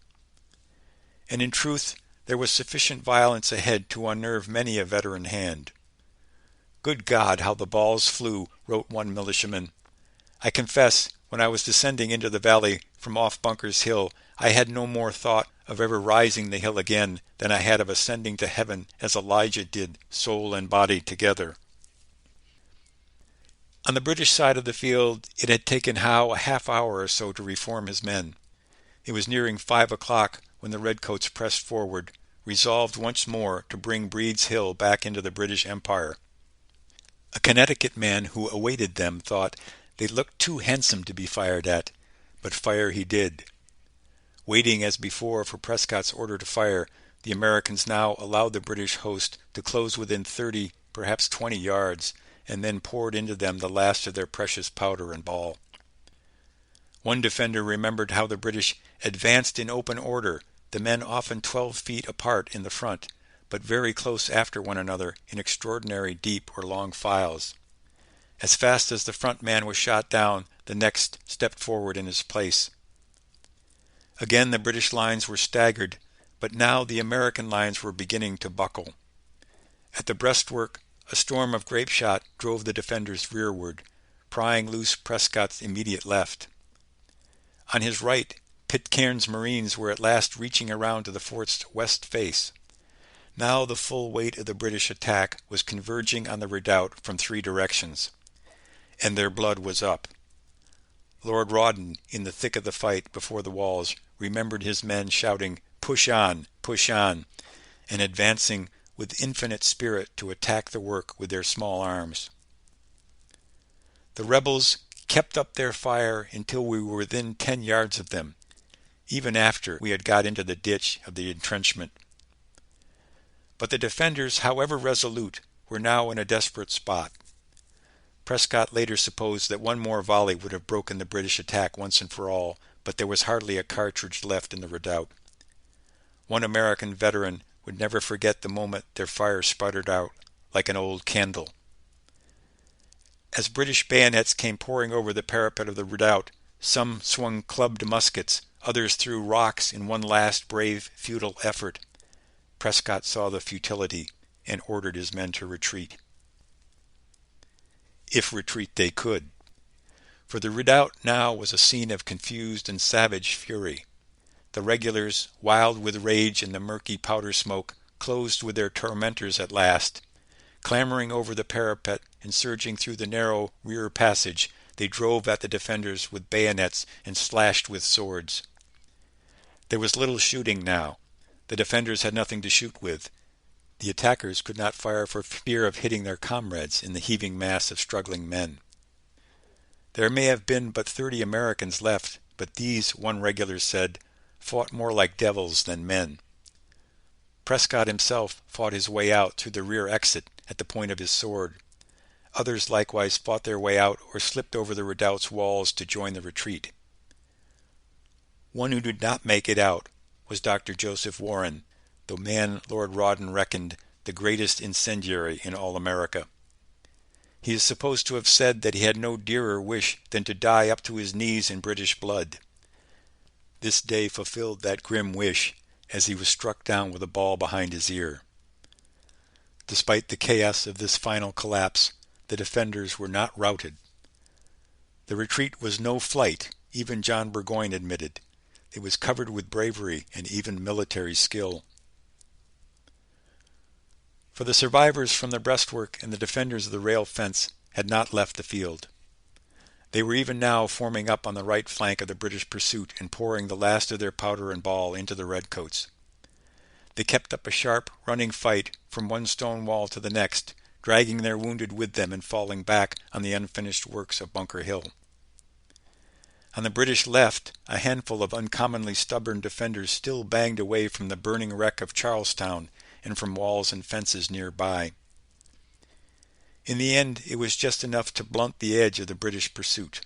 And in truth, there was sufficient violence ahead to unnerve many a veteran hand. "Good God, how the balls flew," wrote one militiaman. "I confess, when I was descending into the valley from off Bunker's Hill, I had no more thought of ever rising the hill again than I had of ascending to heaven as Elijah did, soul and body together." On the British side of the field, it had taken Howe a half-hour or so to reform his men. It was nearing 5 o'clock when the redcoats pressed forward, resolved once more to bring Breed's Hill back into the British Empire. A Connecticut man who awaited them thought they looked too handsome to be fired at, but fire he did. Waiting as before for Prescott's order to fire, the Americans now allowed the British host to close within 30, perhaps 20 yards, and then poured into them the last of their precious powder and ball. One defender remembered how the British advanced in open order, the men often 12 feet apart in the front, but very close after one another in extraordinary deep or long files. As fast as the front man was shot down, the next stepped forward in his place. Again the British lines were staggered, but now the American lines were beginning to buckle. At the breastwork, a storm of grape shot drove the defenders rearward, prying loose Prescott's immediate left. On his right, Pitcairn's Marines were at last reaching around to the fort's west face. Now the full weight of the British attack was converging on the redoubt from three directions, and their blood was up. Lord Rawdon, in the thick of the fight before the walls, remembered his men shouting, push on," and advancing with infinite spirit to attack the work with their small arms. The rebels kept up their fire until we were within 10 yards of them, even after we had got into the ditch of the entrenchment. But the defenders, however resolute, were now in a desperate spot. Prescott later supposed that one more volley would have broken the British attack once and for all, but there was hardly a cartridge left in the redoubt. One American veteran would never forget the moment their fire sputtered out like an old candle. As British bayonets came pouring over the parapet of the redoubt, some swung clubbed muskets, others threw rocks in one last brave, futile effort. Prescott saw the futility and ordered his men to retreat. If retreat they could. For the redoubt now was a scene of confused and savage fury. The regulars, wild with rage in the murky powder smoke, closed with their tormentors at last. Clambering over the parapet and surging through the narrow rear passage, they drove at the defenders with bayonets and slashed with swords. There was little shooting now. The defenders had nothing to shoot with. The attackers could not fire for fear of hitting their comrades in the heaving mass of struggling men. There may have been but 30 Americans left, but these, one regular said, fought more like devils than men. Prescott himself fought his way out through the rear exit at the point of his sword. Others likewise fought their way out or slipped over the redoubt's walls to join the retreat. One who did not make it out was Dr. Joseph Warren, the man Lord Rawdon reckoned the greatest incendiary in all America. He is supposed to have said that he had no dearer wish than to die up to his knees in British blood. This day fulfilled that grim wish as he was struck down with a ball behind his ear. Despite the chaos of this final collapse, the defenders were not routed. The retreat was no flight, even John Burgoyne admitted. It was covered with bravery and even military skill. For the survivors from the breastwork and the defenders of the rail fence had not left the field. They were even now forming up on the right flank of the British pursuit and pouring the last of their powder and ball into the redcoats. They kept up a sharp, running fight from one stone wall to the next, dragging their wounded with them and falling back on the unfinished works of Bunker Hill. On the British left, a handful of uncommonly stubborn defenders still banged away from the burning wreck of Charlestown and from walls and fences nearby. In the end, it was just enough to blunt the edge of the British pursuit.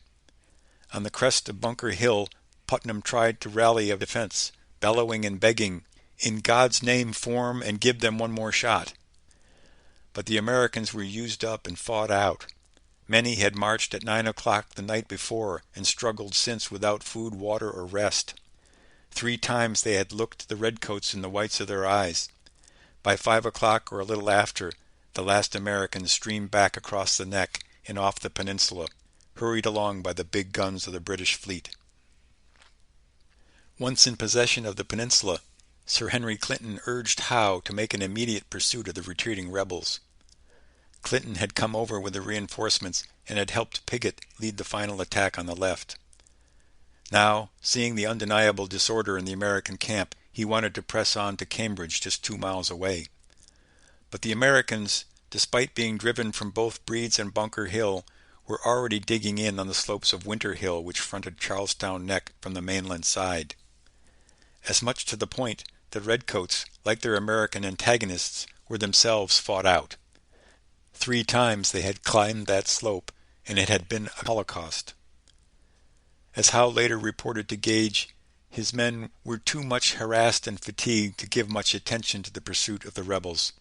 On the crest of Bunker Hill, Putnam tried to rally a defense, bellowing and begging, "In God's name, form and give them one more shot." But the Americans were used up and fought out. Many had marched at 9 o'clock the night before and struggled since without food, water, or rest. 3 times they had looked the redcoats in the whites of their eyes. By 5 o'clock or a little after, the last Americans streamed back across the neck and off the peninsula, hurried along by the big guns of the British fleet. Once in possession of the peninsula, Sir Henry Clinton urged Howe to make an immediate pursuit of the retreating rebels. Clinton had come over with the reinforcements and had helped Piggott lead the final attack on the left. Now, seeing the undeniable disorder in the American camp, he wanted to press on to Cambridge, just 2 miles away. But the Americans, despite being driven from both Breed's and Bunker Hill, were already digging in on the slopes of Winter Hill, which fronted Charlestown Neck from the mainland side. As much to the point, the redcoats, like their American antagonists, were themselves fought out. 3 times they had climbed that slope, and it had been a holocaust. As Howe later reported to Gage, his men were too much harassed and fatigued to give much attention to the pursuit of the rebels.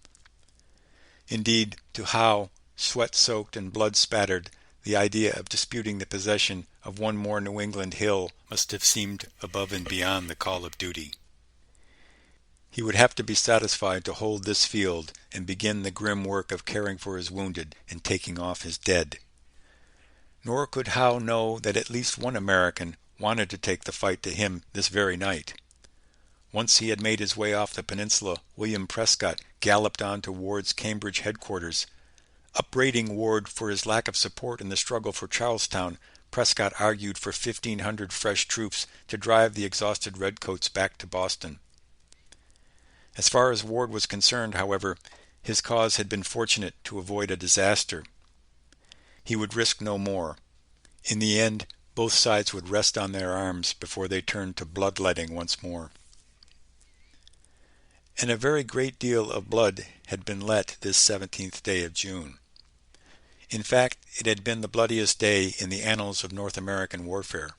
Indeed, to Howe, sweat-soaked and blood-spattered, the idea of disputing the possession of one more New England hill must have seemed above and beyond the call of duty. He would have to be satisfied to hold this field and begin the grim work of caring for his wounded and taking off his dead. Nor could Howe know that at least one American wanted to take the fight to him this very night. Once he had made his way off the peninsula, William Prescott galloped on to Ward's Cambridge headquarters. Upbraiding Ward for his lack of support in the struggle for Charlestown, Prescott argued for 1,500 fresh troops to drive the exhausted redcoats back to Boston. As far as Ward was concerned, however, his cause had been fortunate to avoid a disaster. He would risk no more. In the end, both sides would rest on their arms before they turned to bloodletting once more. And a very great deal of blood had been let this 17th day of June. In fact, it had been the bloodiest day in the annals of North American warfare.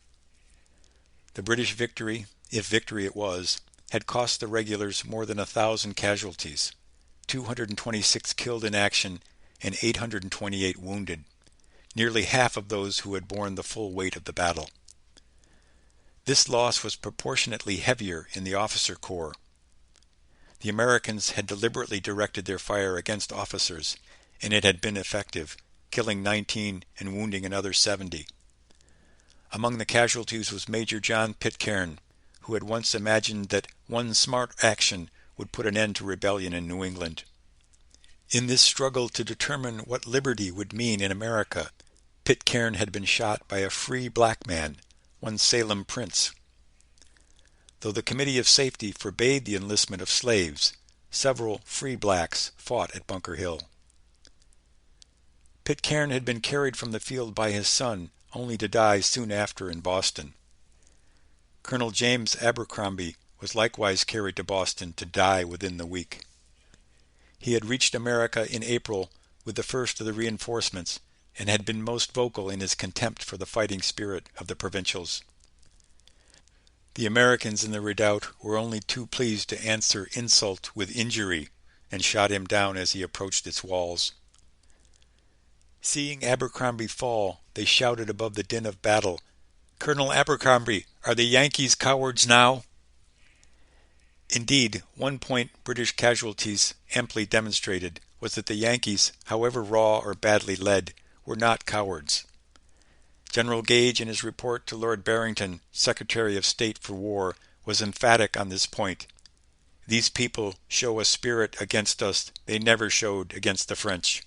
The British victory, if victory it was, had cost the regulars more than 1,000 casualties, 226 killed in action and 828 wounded, nearly half of those who had borne the full weight of the battle. This loss was proportionately heavier in the officer corps. The Americans had deliberately directed their fire against officers, and it had been effective, killing 19 and wounding another 70. Among the casualties was Major John Pitcairn, who had once imagined that one smart action would put an end to rebellion in New England. In this struggle to determine what liberty would mean in America, Pitcairn had been shot by a free black man, one Salem Prince. Though the Committee of Safety forbade the enlistment of slaves, several free blacks fought at Bunker Hill. Pitcairn had been carried from the field by his son, only to die soon after in Boston. Colonel James Abercrombie was likewise carried to Boston to die within the week. He had reached America in April with the first of the reinforcements and had been most vocal in his contempt for the fighting spirit of the provincials. The Americans in the redoubt were only too pleased to answer insult with injury and shot him down as he approached its walls. Seeing Abercrombie fall, they shouted above the din of battle, "Colonel Abercrombie, are the Yankees cowards now?" Indeed, one point British casualties amply demonstrated was that the Yankees, however raw or badly led, were not cowards. General Gage, in his report to Lord Barrington, Secretary of State for War, was emphatic on this point. "These people show a spirit against us they never showed against the French."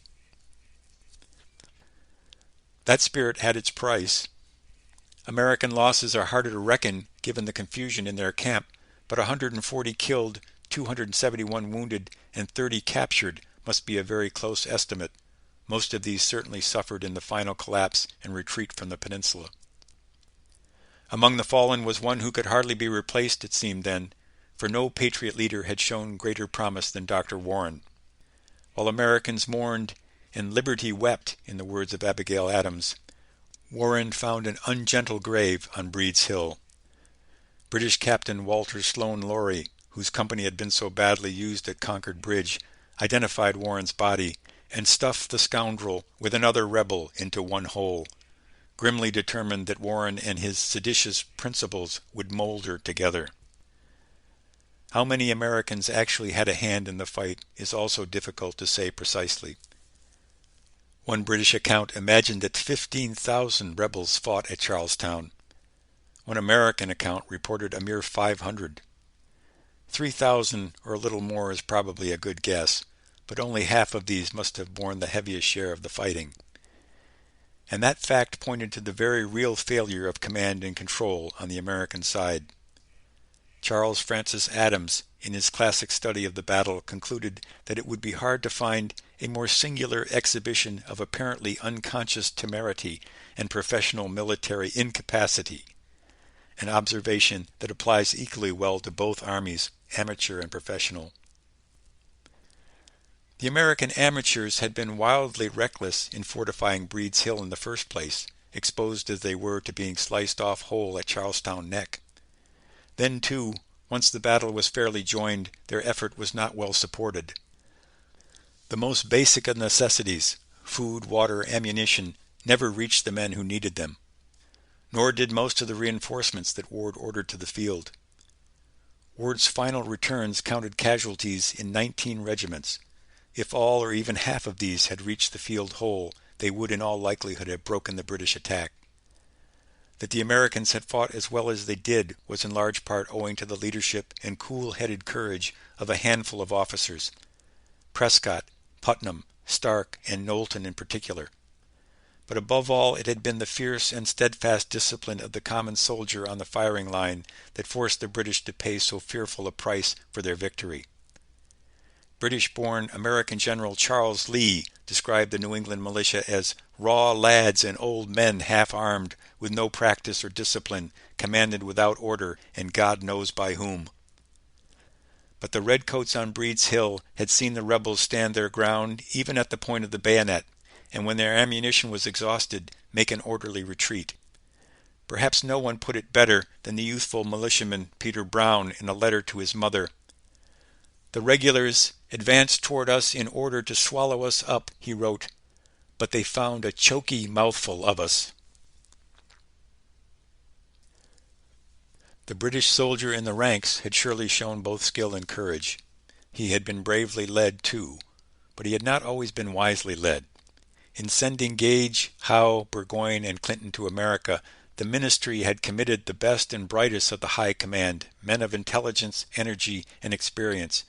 That spirit had its price. American losses are harder to reckon given the confusion in their camp, but 140 killed, 271 wounded, and 30 captured must be a very close estimate. Most of these certainly suffered in the final collapse and retreat from the peninsula. Among the fallen was one who could hardly be replaced, it seemed then, for no patriot leader had shown greater promise than Dr. Warren. While Americans mourned and liberty wept, in the words of Abigail Adams, Warren found an ungentle grave on Breed's Hill. British Captain Walter Sloane Laurie, whose company had been so badly used at Concord Bridge, identified Warren's body and stuffed the scoundrel with another rebel into one hole, grimly determined that Warren and his seditious principles would molder together. How many Americans actually had a hand in the fight is also difficult to say precisely. One British account imagined that 15,000 rebels fought at Charlestown. One American account reported a mere 500. 3,000 or a little more is probably a good guess, but only half of these must have borne the heaviest share of the fighting. And that fact pointed to the very real failure of command and control on the American side. Charles Francis Adams, in his classic study of the battle, concluded that it would be hard to find a more singular exhibition of apparently unconscious temerity and professional military incapacity, an observation that applies equally well to both armies, amateur and professional. The American amateurs had been wildly reckless in fortifying Breed's Hill in the first place, exposed as they were to being sliced off whole at Charlestown Neck. Then, too, once the battle was fairly joined, their effort was not well supported. The most basic of necessities, food, water, ammunition, never reached the men who needed them. Nor did most of the reinforcements that Ward ordered to the field. Ward's final returns counted casualties in 19 regiments. If all or even half of these had reached the field whole, they would in all likelihood have broken the British attack. That the Americans had fought as well as they did was in large part owing to the leadership and cool-headed courage of a handful of officers, Prescott, Putnam, Stark, and Knowlton in particular. But above all it had been the fierce and steadfast discipline of the common soldier on the firing line that forced the British to pay so fearful a price for their victory. British-born American General Charles Lee described the New England militia as raw lads and old men half-armed, with no practice or discipline, commanded without order, and God knows by whom. But the redcoats on Breed's Hill had seen the rebels stand their ground even at the point of the bayonet, and when their ammunition was exhausted, make an orderly retreat. Perhaps no one put it better than the youthful militiaman Peter Brown in a letter to his mother. "The regulars advanced toward us in order to swallow us up," he wrote, "but they found a choky mouthful of us." The British soldier in the ranks had surely shown both skill and courage. He had been bravely led, too, but he had not always been wisely led. In sending Gage, Howe, Burgoyne, and Clinton to America, the ministry had committed the best and brightest of the high command, men of intelligence, energy, and experience,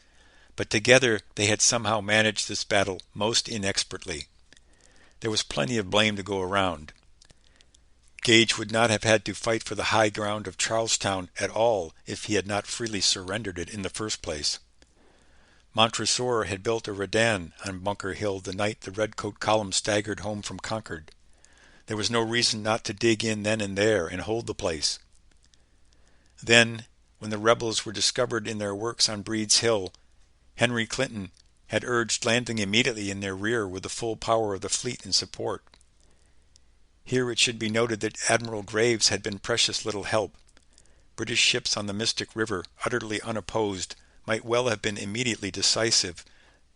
but together they had somehow managed this battle most inexpertly. There was plenty of blame to go around. Gage would not have had to fight for the high ground of Charlestown at all if he had not freely surrendered it in the first place. Montresor had built a redan on Bunker Hill the night the redcoat column staggered home from Concord. There was no reason not to dig in then and there and hold the place. Then, when the rebels were discovered in their works on Breed's Hill, Henry Clinton had urged landing immediately in their rear with the full power of the fleet in support. Here it should be noted that Admiral Graves had been precious little help. British ships on the Mystic River, utterly unopposed, might well have been immediately decisive,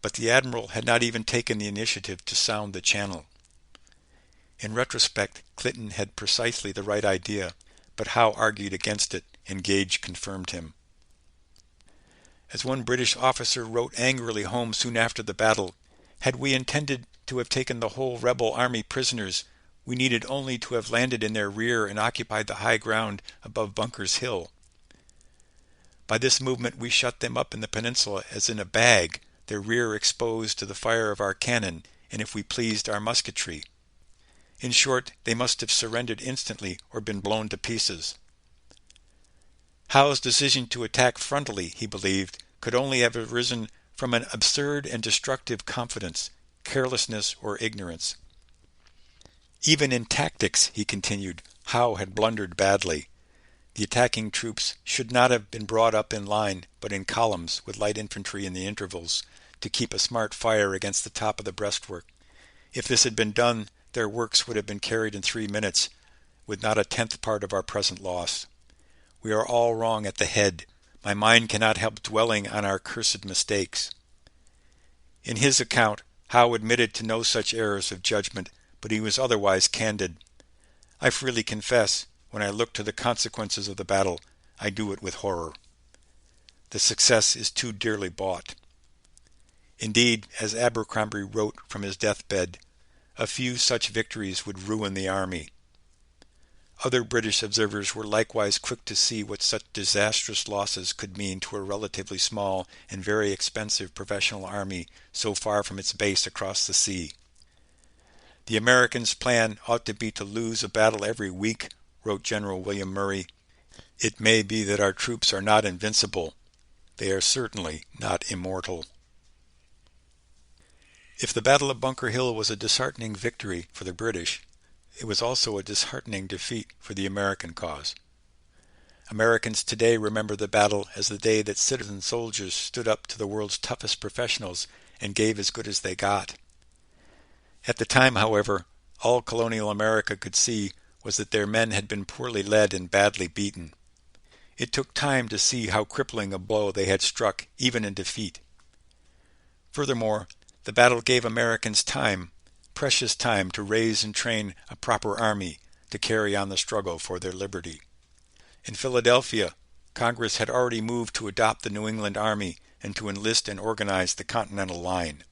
but the admiral had not even taken the initiative to sound the channel. In retrospect, Clinton had precisely the right idea, but Howe argued against it, and Gage confirmed him. As one British officer wrote angrily home soon after the battle, "Had we intended to have taken the whole rebel army prisoners, we needed only to have landed in their rear and occupied the high ground above Bunker's Hill. By this movement we shut them up in the peninsula as in a bag, their rear exposed to the fire of our cannon, and if we pleased our musketry. In short, they must have surrendered instantly or been blown to pieces." Howe's decision to attack frontally, he believed, could only have arisen from an absurd and destructive confidence, carelessness, or ignorance. Even in tactics, he continued, Howe had blundered badly. The attacking troops should not have been brought up in line, but in columns, with light infantry in the intervals, to keep a smart fire against the top of the breastwork. If this had been done, their works would have been carried in 3 minutes, with not a tenth part of our present loss. We are all wrong at the head. My mind cannot help dwelling on our cursed mistakes. In his account, Howe admitted to no such errors of judgment, but he was otherwise candid. I freely confess, when I look to the consequences of the battle, I do it with horror. The success is too dearly bought. Indeed, as Abercrombie wrote from his deathbed, a few such victories would ruin the army. Other British observers were likewise quick to see what such disastrous losses could mean to a relatively small and very expensive professional army so far from its base across the sea. "The Americans' plan ought to be to lose a battle every week," wrote General William Murray. "It may be that our troops are not invincible. They are certainly not immortal." If the Battle of Bunker Hill was a disheartening victory for the British, it was also a disheartening defeat for the American cause. Americans today remember the battle as the day that citizen soldiers stood up to the world's toughest professionals and gave as good as they got. At the time, however, all colonial America could see was that their men had been poorly led and badly beaten. It took time to see how crippling a blow they had struck even in defeat. Furthermore, the battle gave Americans time, precious time, to raise and train a proper army to carry on the struggle for their liberty. In Philadelphia, Congress had already moved to adopt the New England Army and to enlist and organize the Continental Line.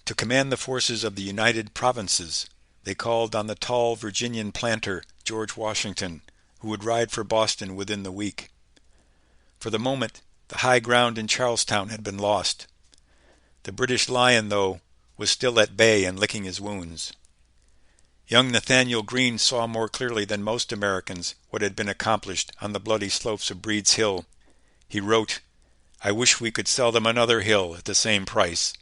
To command the forces of the United Provinces, they called on the tall Virginian planter, George Washington, who would ride for Boston within the week. For the moment, the high ground in Charlestown had been lost. The British Lion, though, was still at bay and licking his wounds. Young Nathanael Greene saw more clearly than most Americans what had been accomplished on the bloody slopes of Breed's Hill. He wrote, "I wish we could sell them another hill at the same price."